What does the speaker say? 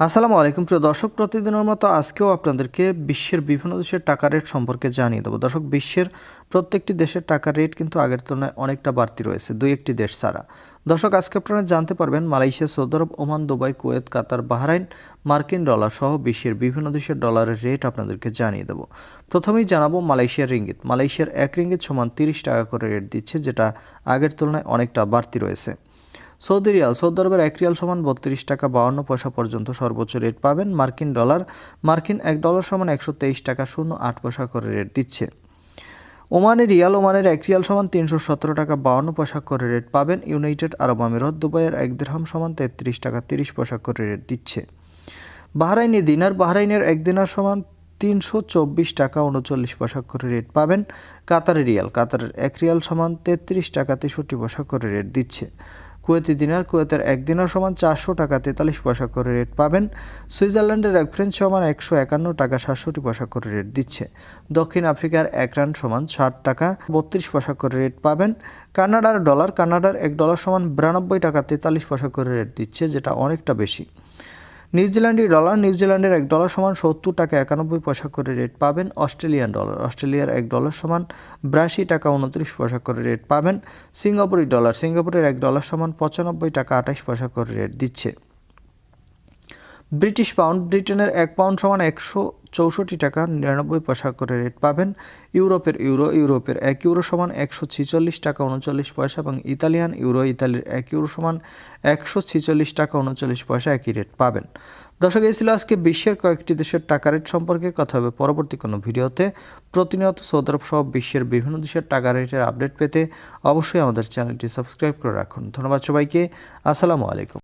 আসসালামু আলাইকুম প্রিয় দর্শক, প্রতিদিনের মতো আজকেও আপনাদেরকে বিশ্বের বিভিন্ন দেশের টাকা রেট সম্পর্কে জানিয়ে দেবো। দর্শক, বিশ্বের প্রত্যেকটি দেশের টাকার রেট কিন্তু আগের তুলনায় অনেকটা বাড়তি রয়েছে, দুই একটি দেশ ছাড়া। দর্শক, আজকে আপনারা জানতে পারবেন মালয়েশিয়া, সৌদি আরব, ওমান, দুবাই, কুয়েত, কাতার, বাহরাইন, মার্কিন ডলার সহ বিশ্বের বিভিন্ন দেশের ডলারের রেট আপনাদেরকে জানিয়ে দেবো। প্রথমেই জানাবো মালয়েশিয়ার রিঙ্গিত। মালয়েশিয়ার 1 রিঙ্গিত সমান 30 টাকা করে রেট দিচ্ছে, যেটা আগের তুলনায় অনেকটা বাড়তি রয়েছে। সৌদি রিয়াল, সৌদি আরবের 1 রিয়াল সমান 32 টাকা 52 পয়সা পর্যন্ত সর্বোচ্চ রেট পাবেন। মার্কিন ডলার, মার্কিন 1 ডলার সমান 123 টাকা 08 পয়সা করে রেট দিচ্ছে। ওমানি রিয়াল, ওমানের 1 রিয়াল সমান 317 টাকা 52 পয়সা করে রেট পাবেন। ইউনাইটেড আরব আমিরাত, দুবাইয়ের 1 দিরহাম সমান 33 টাকা 30 পয়সা করে রেট দিচ্ছে। বাহরাইনি দিনার, বাহরাইনের 1 দিনার সমান 324 টাকা 39 পয়সা করে রেট পাবেন। কাতারের রিয়াল, কাতারের 1 রিয়াল সমান 33 টাকা 63 পয়সা করে রেট দিচ্ছে। কুয়েতি দিনার, কুয়েতের 1 দিনার সমান 400 টাকা 43 পয়সা করে রেট পাবেন। সুইজারল্যান্ডের 1 ফ্রেঞ্চ সমান 151 টাকা 67 পয়সা করে রেট দিচ্ছে। দক্ষিণ আফ্রিকার 1 রান্ড সমান 60 টাকা 32 পয়সা করে রেট পাবেন। কানাডার ডলার, কানাডার 1 ডলার সমান 92 টাকা 43 পয়সা করে রেট দিচ্ছে, যেটা অনেকটা বেশি। নিউজিল্যান্ডি ডলার, নিউজিল্যান্ডের 1 ডলার সমান 70 টাকা 91 পয়সা করে রেট পাবেন। অস্ট্রেলিয়ান ডলার, অস্ট্রেলিয়ার 1 ডলার সমান 82 টাকা 29 পয়সা করে রেট পাবেন। সিঙ্গাপুরি ডলার, সিঙ্গাপুরের 1 ডলার সমান 95 টাকা 28 পয়সা করে রেট দিচ্ছে। ব্রিটিশ পাউন্ড, ব্রিটেনের 1 পাউন্ড সমান 164 টাকা 99 পয়সা করে রেট পাবেন। ইউরোপের ইউরো, ইউরোপের 1 ইউরো সমান 146 টাকা 39 পয়সা এবং ইতালিয়ান ইউরো, ইতালির 1 ইউরো সমান 146 টাকা 39 পয়সা একই রেট পাবেন। দর্শক, এই ছিল আজকে বিশ্বের কয়েকটি দেশের টাকা রেট সম্পর্কে। কথা হবে পরবর্তী কোনো ভিডিওতে। প্রতিনিয়ত সৌদি আরব সহ বিশ্বের বিভিন্ন দেশের টাকা রেটের আপডেট পেতে অবশ্যই আমাদের চ্যানেলটি সাবস্ক্রাইব করে রাখুন। ধন্যবাদ সবাইকে। আসসালামু আলাইকুম।